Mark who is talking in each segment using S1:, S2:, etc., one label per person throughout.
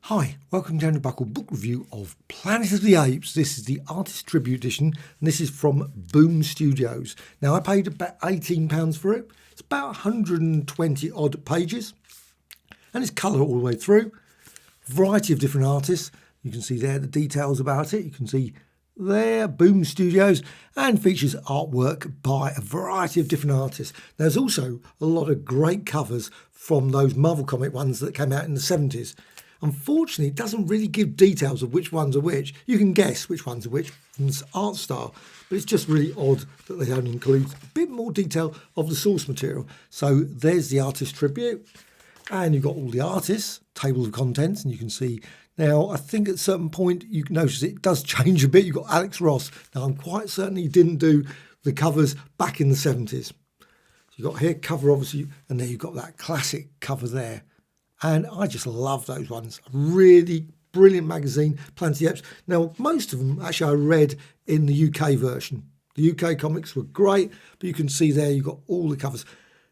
S1: Hi, welcome to Daniel Buckle book review of Planet of the Apes. This is the Artist Tribute Edition, and this is from Boom Studios. Now, I paid about £18 for it. It's about 120 odd pages, and it's colour all the way through. Variety of different artists. You can see there the details about it. You can see there, Boom Studios, and features artwork by a variety of different artists. There's also a lot of great covers from those Marvel comic ones that came out in the 70s. Unfortunately, it doesn't really give details of which ones are which. You can guess which ones are which from this art style, but it's just really odd that they don't include a bit more detail of the source material. So there's the artist tribute, and you've got all the artists, table of contents, and you can see now, I think at a certain point you can notice it does change a bit. You've got Alex Ross. Now, I'm quite certain he didn't do the covers back in the 70s. So you've got here cover, obviously, and then you've got that classic cover there. And I just love those ones. Really brilliant magazine, Planet of the Apes. Now, most of them, actually, I read in the UK version. The UK comics were great, but you can see there you've got all the covers.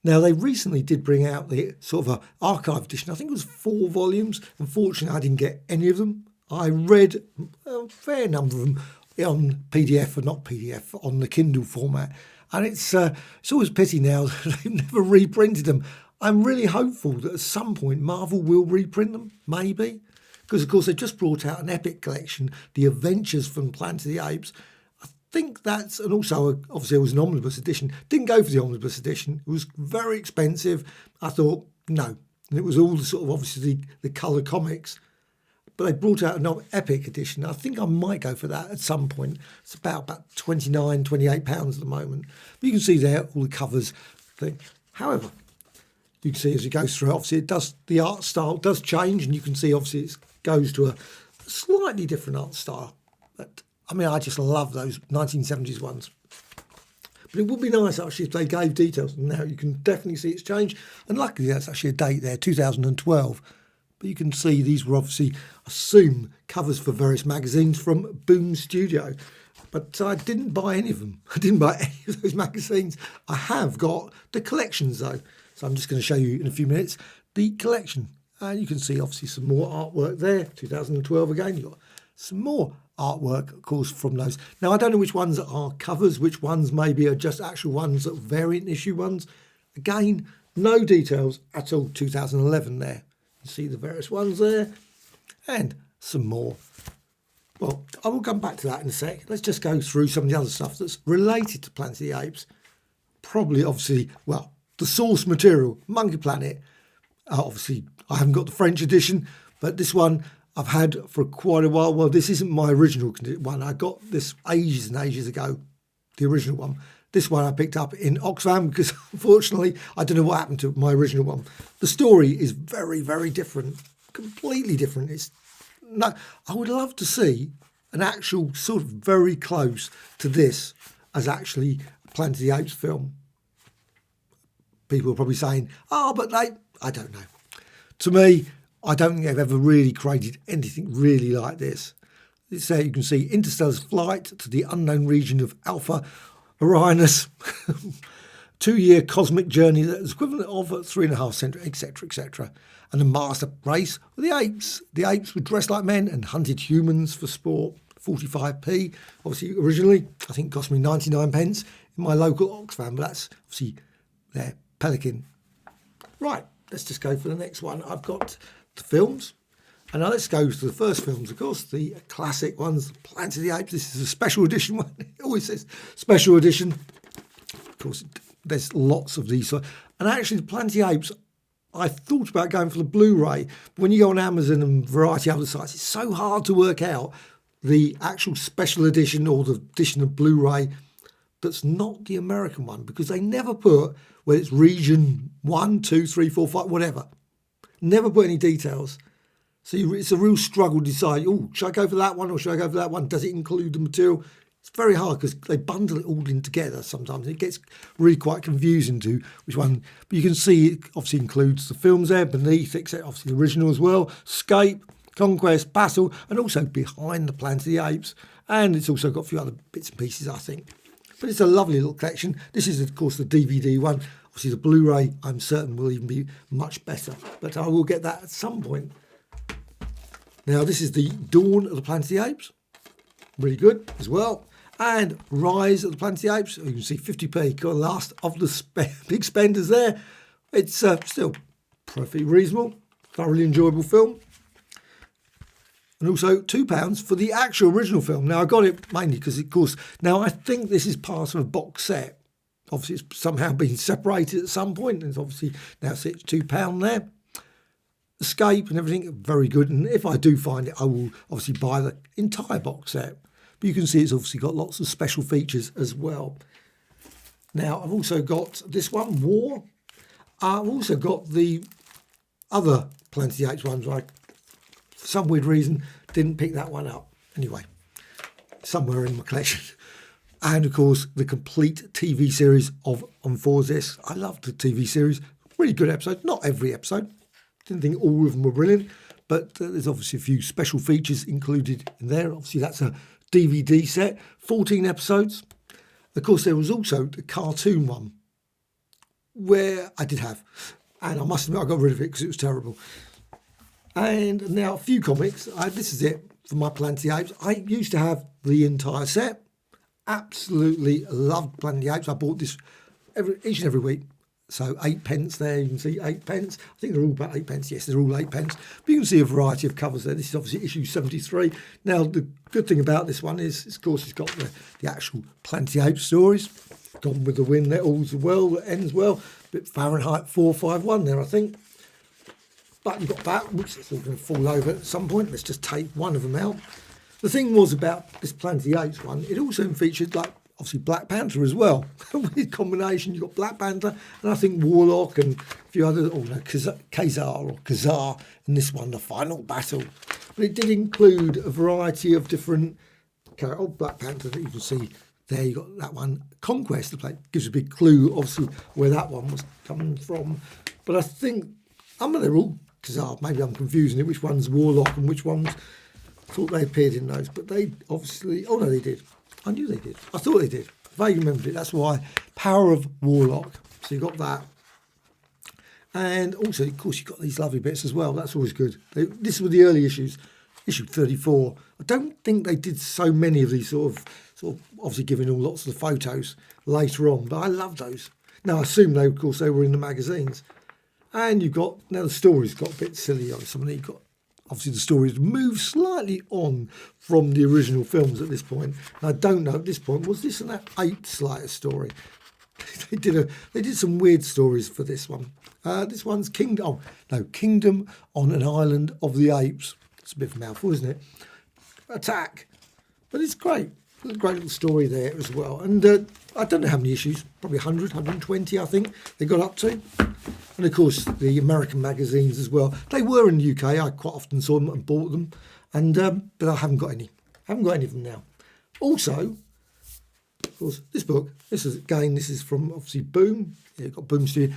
S1: Now, they recently did bring out the sort of an archive edition. I think it was 4 volumes. Unfortunately, I didn't get any of them. I read a fair number of them on PDF, or not PDF, on the Kindle format. And it's always a pity now that they've never reprinted them. I'm really hopeful that at some point Marvel will reprint them, maybe. Because, of course, they've just brought out an epic collection, The Adventures from Planet of the Apes. I think that's, and also, obviously, it was an omnibus edition. Didn't go for the omnibus edition. It was very expensive. I thought, no. And it was all the sort of, obviously, the colour comics. But they brought out an epic edition. I think I might go for that at some point. It's about £29, £28 at the moment. But you can see there all the covers thing. However, you can see as it goes through, obviously the art style does change, and you can see obviously it goes to a slightly different art style. But I mean, I just love those 1970s ones. But it would be nice actually if they gave details. Now you can definitely see it's changed, and luckily that's actually a date there, 2012. But you can see these were obviously, assume, covers for various magazines from Boom Studio. But I didn't buy any of them. I didn't buy any of those magazines. I have got the collections though. So I'm just going to show you in a few minutes the collection. And you can see obviously some more artwork there, 2012 again. You've got some more artwork, of course, from those. Now, I don't know which ones are covers, which ones maybe are just actual ones, that variant issue ones. Again, no details at all, 2011 there. You see the various ones there and some more. Well, I will come back to that in a sec. Let's just go through some of the other stuff that's related to Planet of the Apes. Probably, obviously, well, the source material, Monkey Planet. Obviously, I haven't got the French edition, but this one I've had for quite a while. Well, this isn't my original one. I got this ages and ages ago, the original one. This one I picked up in Oxfam because, unfortunately, I don't know what happened to my original one. The story is very, very different, completely different. I would love to see an actual sort of very close to this as actually Planet of the Apes film. People are probably saying, but I don't know. To me, I don't think they've ever really created anything really like this. It's there you can see Interstellar's flight to the unknown region of Alpha Orionis, 2-year cosmic journey that is equivalent of 3.5 centuries, etc., etc. And the master race with the apes. The apes were dressed like men and hunted humans for sport. 45p, obviously originally, I think cost me 99 pence in my local Oxfam, but that's obviously there. Pelican. Right, let's just go for the next one. I've got the films. And now let's go to the first films, of course, the classic ones, Planet of the Apes. This is a special edition one. It always says special edition. Of course, there's lots of these. And actually, the Planet of the Apes, I thought about going for the Blu-ray. But when you go on Amazon and a variety of other sites, it's so hard to work out the actual special edition or the edition of Blu-ray that's not the American one, because they never put whether it's region 1, 2, 3, 4, 5, whatever. Never put any details. So it's a real struggle to decide, should I go for that one or should I go for that one? Does it include the material? It's very hard because they bundle it all in together sometimes. It gets really quite confusing to which one. But you can see it obviously includes the films there, beneath, except obviously the original as well, Escape, Conquest, Battle, and also Behind the Planet of the Apes. And it's also got a few other bits and pieces, I think. But it's a lovely little collection. This is, of course, the DVD one. Obviously, the Blu-ray, I'm certain, will even be much better. But I will get that at some point. Now, this is the Dawn of the Planet of the Apes. Really good as well. And Rise of the Planet of the Apes. You can see 50p. Got the last of the big spenders there. It's still perfectly reasonable. Thoroughly enjoyable film. And also £2 for the actual original film. Now, I got it mainly because, of course, now I think this is part of a box set. Obviously, it's somehow been separated at some point. And it's obviously now it's £2 there. Escape and everything, very good. And if I do find it, I will obviously buy the entire box set. But you can see it's obviously got lots of special features as well. Now, I've also got this one, War. I've also got the other Planet of the Apes ones. I, for some weird reason, didn't pick that one up. Anyway, somewhere in my collection. And, of course, the complete TV series of On 4's This. I loved the TV series. Really good episode. Not every episode. Didn't think all of them were brilliant. But there's obviously a few special features included in there. Obviously, that's a DVD set. 14 episodes. Of course, there was also the cartoon one, where I did have. And I must admit, I got rid of it because it was terrible. And now a few comics. This is it for my Planet of the Apes. I used to have the entire set. Absolutely loved Planet of the Apes. I bought this each and every week. So 8p there. You can see 8p. I think they're all about 8p. Yes, they're all 8p. But you can see a variety of covers there. This is obviously issue 73. Now, the good thing about this one is, of course, it's got the actual Planet of the Apes stories. Gone with the Wind, that all's well, that ends well. Bit Fahrenheit 451 there, I think. But you've got that, which is all going to fall over at some point. Let's just take one of them out. The thing was about this Planet of the Apes one, it also featured, like, obviously Black Panther as well. With combination, you've got Black Panther, and I think Warlock and a few other, Kazar in this one, The Final Battle. But it did include a variety of different characters. Oh, Black Panther that you can see there, you got that one, Conquest. The play gives a big clue, obviously, where that one was coming from. But I think, they're all Kazar. Maybe I'm confusing it, which one's Warlock and which one's, I thought they appeared in those. But they obviously, oh no, they did. I knew they did. I thought they did. I vaguely remembered it. That's why. Power of Warlock. So you got that. And also, of course, you've got these lovely bits as well. That's always good. This were the early issues. Issue 34. I don't think they did so many of these sort of obviously giving all lots of the photos later on. But I love those. Now, I assume, of course, they were in the magazines. And you've got, now the story's got a bit silly on some of these. You've got, obviously, the stories move slightly on from the original films at this point. And I don't know at this point, was this an Ape Slayer story? They did some weird stories for this one. This one's Kingdom on an Island of the Apes. It's a bit of a mouthful, isn't it? Attack. But it's great. There's a great little story there as well. And I don't know how many issues, probably 100, 120, I think they got up to. And, of course, the American magazines as well. They were in the UK. I quite often saw them and bought them. And but I haven't got any. I haven't got any of them now. Also, of course, this book, this is from, obviously, Boom. Yeah, you've got Boom Studio.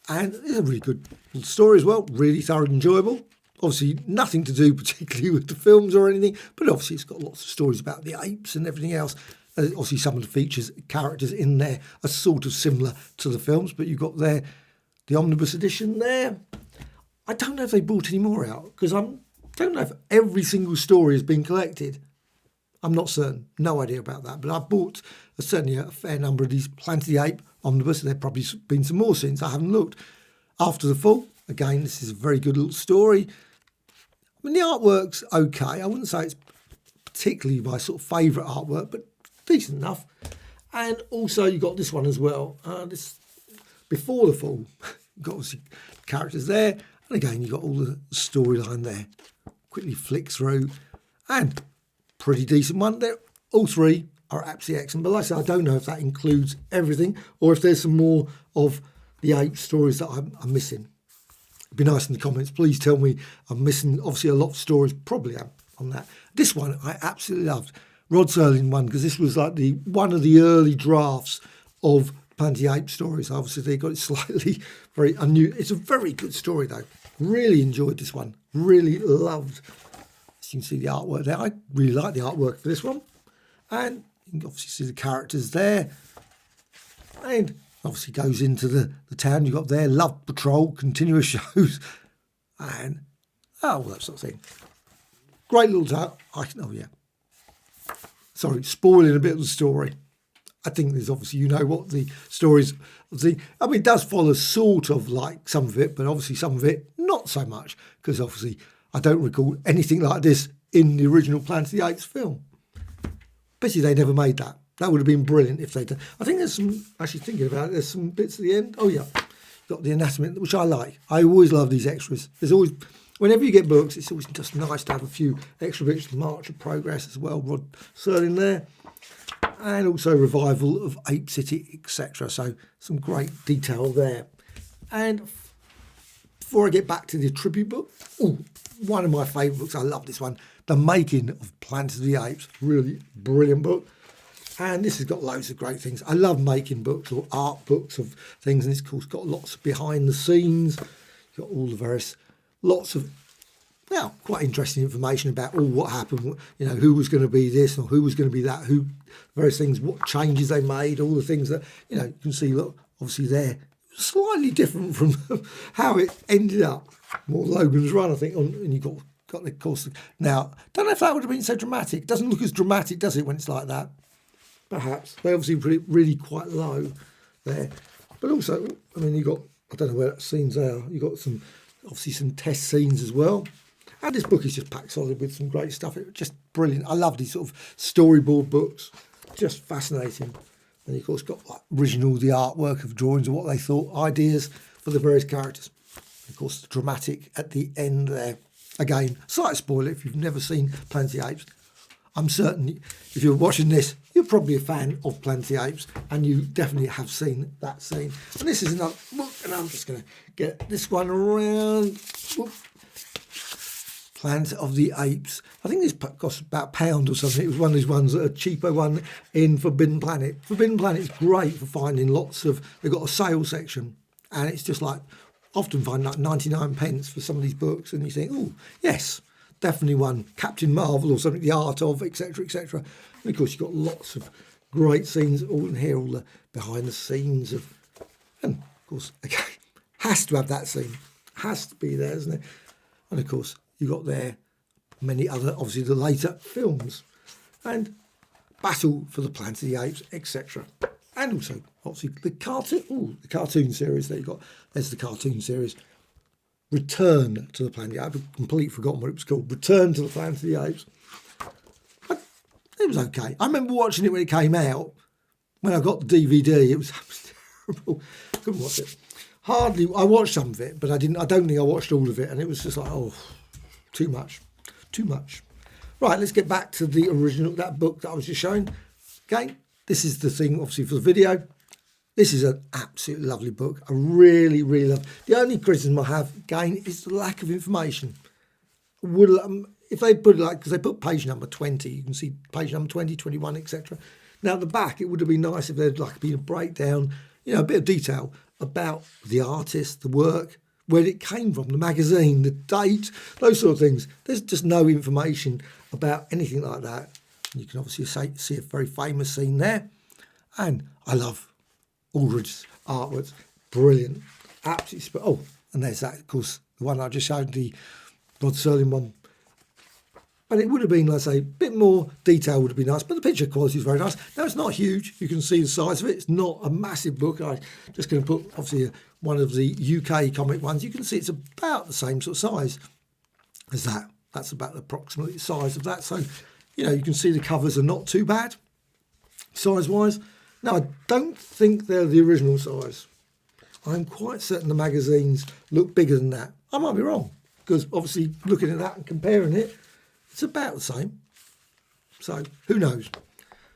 S1: And it's a really good little story as well. Really thoroughly enjoyable. Obviously, nothing to do particularly with the films or anything. But obviously, it's got lots of stories about the apes and everything else. Obviously, some of the features, characters in there are sort of similar to the films. But you've got there the omnibus edition there. I don't know if they brought any more out because I don't know if every single story has been collected. I'm not certain. No idea about that. But I bought certainly a fair number of these Planet of the Ape omnibus, and there have probably been some more since. I haven't looked. After the Fall, again, this is a very good little story. I mean, the artwork's okay. I wouldn't say it's particularly my sort of favourite artwork, but decent enough. And also, you got this one as well. This Before the Fall. You've got obviously characters there. And again, you've got all the storyline there. Quickly flick through. And pretty decent one. All three are absolutely excellent. But like I said, I don't know if that includes everything or if there's some more of the ape stories that I'm missing. It'd be nice in the comments. Please tell me I'm missing, obviously, a lot of stories. Probably am on that. This one I absolutely loved. Rod Serling one, because this was like one of the early drafts of Planet of the Apes stories. Obviously, they got it slightly very unusual. It's a very good story, though. Really enjoyed this one. Really loved. As you can see the artwork there. I really like the artwork for this one. And you can obviously see the characters there. And obviously goes into the town. You've got there Love Patrol, continuous shows. And all that sort of thing. Great little tale. Oh yeah. Sorry, spoiling a bit of the story. I think there's obviously, you know what the stories. I mean, it does follow sort of like some of it, but obviously some of it not so much, because obviously I don't recall anything like this in the original Planet of the Apes film. Pity they never made that. That would have been brilliant if they'd done. I think there's some, actually thinking about it, there's some bits at the end. Oh yeah, got the anatomy, which I like. I always love these extras. There's always, whenever you get books, it's always just nice to have a few extra bits. March of Progress as well, Rod Serling there. And also Revival of Ape City, etc. So some great detail there. And before I get back to the tribute book, one of my favourite books, I love this one, The Making of Planet of the Apes. Really brilliant book. And this has got loads of great things. I love making books or art books of things. And it's, of course, got lots of behind the scenes. Got all the various, lots of, well, quite interesting information about all what happened, you know, who was going to be this or who was going to be that, who, various things, what changes they made, all the things that, you know, you can see, look, obviously there, slightly different from how it ended up. More Logan's Run, I think, and you got the course. Now, don't know if that would have been so dramatic. It doesn't look as dramatic, does it, when it's like that? Perhaps. They obviously put it really quite low there. But also, I mean, you got, I don't know where that scenes are, you got some, obviously some test scenes as well. And this book is just packed solid with some great stuff. It's just brilliant. I love these sort of storyboard books. Just fascinating. And of course got like original, the artwork of drawings of what they thought, ideas for the various characters. Of course, the dramatic at the end there. Again, slight spoiler if you've never seen Planet of the Apes. I'm certain if you're watching this, you're probably a fan of Planet of the Apes, and you definitely have seen that scene. And this is another book, and I'm just going to get this one around. Whoop. Planet of the Apes. I think this cost about £1 or something. It was one of these ones, a cheaper one in Forbidden Planet. Forbidden Planet is great for finding lots of, they've got a sale section, and it's just like, often find like 99 pence for some of these books, and you think, oh, yes, definitely one. Captain Marvel or something, the art of, etc., etc. And of course, you've got lots of great scenes all in here, all the behind the scenes of, and of course, again, has to have that scene. Has to be there, isn't it? And of course, you got there many other, obviously the later films, and Battle for the Planet of the Apes, etc. And also, obviously, the cartoon series that you got. There's the cartoon series, Return to the Planet of the Apes. I've completely forgotten what it was called. Return to the Planet of the Apes. But it was okay. I remember watching it when it came out. When I got the DVD, it was terrible. Couldn't watch it. Hardly. I watched some of it, but I don't think I watched all of it, and it was just like, oh. Too much. Right, let's get back to the original, that book that I was just showing. Okay, this is the thing, obviously, for the video. This is an absolutely lovely book. I really, really love it. The only criticism I have, again, is the lack of information. If they put it like, because they put page number 20, you can see page number 20, 21, etc. Now, at the back, it would have been nice if there'd like been a breakdown, you know, a bit of detail about the artist, the work, where it came from, the magazine, the date, those sort of things. There's just no information about anything like that. You can obviously see a very famous scene there. And I love Aldridge's artwork. Brilliant. Absolutely. Oh, and there's that, of course, the one I just showed, the Rod Serling one. And it would have been, let's say, a bit more detail would have been nice, but the picture quality is very nice. Now, it's not huge. You can see the size of it. It's not a massive book. I'm just going to put, obviously, one of the UK comic ones. You can see it's about the same sort of size as that. That's about approximately the size of that. So, you know, you can see the covers are not too bad, size-wise. Now, I don't think they're the original size. I'm quite certain the magazines look bigger than that. I might be wrong, because obviously looking at that and comparing it, it's about the same. So, who knows?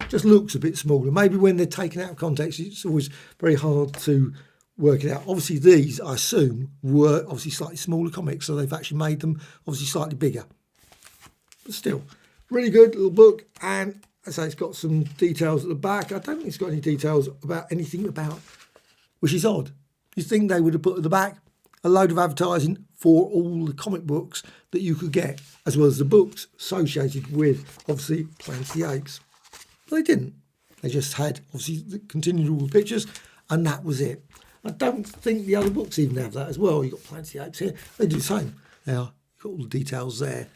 S1: Just looks a bit smaller. Maybe when they're taken out of context, it's always very hard to work it out. Obviously, these, I assume, were obviously slightly smaller comics, so they've actually made them obviously slightly bigger. But still, really good little book. And as I say, it's got some details at the back. I don't think it's got any details about anything about, which is odd. You think they would have put at the back a load of advertising for all the comic books that you could get, as well as the books associated with, obviously, Planet of the Apes. But they didn't. They just had, obviously, continued all the pictures, and that was it. I don't think the other books even have that as well. You've got Planet of the Apes here. They do the same. Now, you've got all the details there.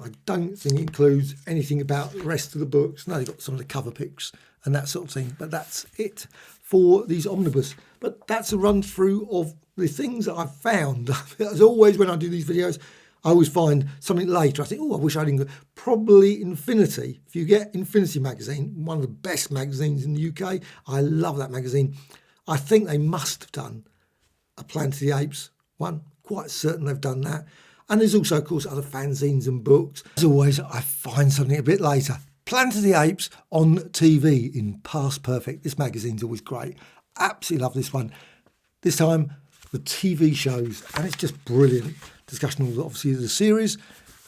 S1: I don't think it includes anything about the rest of the books. No, they've got some of the cover pics and that sort of thing. But that's it for these omnibus. But that's a run through of the things that I've found. As always, when I do these videos, I always find something later. I think, oh, I wish I didn't go. Probably Infinity. If you get Infinity magazine, one of the best magazines in the UK, I love that magazine. I think they must have done a Planet of the Apes one. Quite certain they've done that. And there's also, of course, other fanzines and books. As always, I find something a bit later. Planet of the Apes on TV in Past Perfect. This magazine's always great. Absolutely love this one. This time, the TV shows, and it's just brilliant. Discussion of, obviously, the series.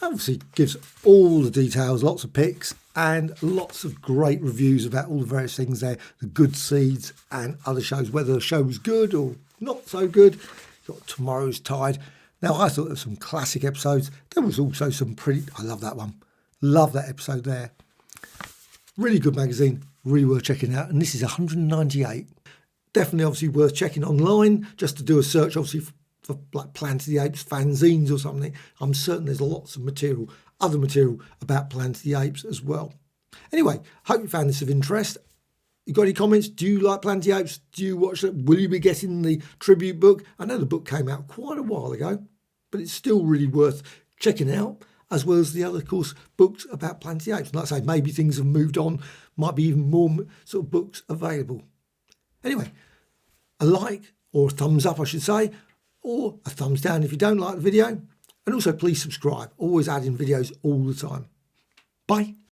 S1: Obviously, gives all the details, lots of pics, and lots of great reviews about all the various things there. The good seeds and other shows, whether the show was good or not so good. Got Tomorrow's Tide. Now, I thought there were some classic episodes. There was also some pretty... I love that one. Love that episode there. Really good magazine. Really worth checking out. And this is 198. Definitely, obviously, worth checking online. Just to do a search, obviously, for like Planet of the Apes fanzines or something. I'm certain there's lots of material, other material about Planet of the Apes as well. Anyway, hope you found this of interest. You got any comments? Do you like Planet of the Apes? Do you watch it? Will you be getting the tribute book? I know the book came out quite a while ago, but it's still really worth checking out, as well as the other, of course, books about Planet of the Apes. And like I say, maybe things have moved on, might be even more sort of books available. Anyway, a like or a thumbs up, I should say, or a thumbs down if you don't like the video. And also, please subscribe. Always adding videos all the time. Bye.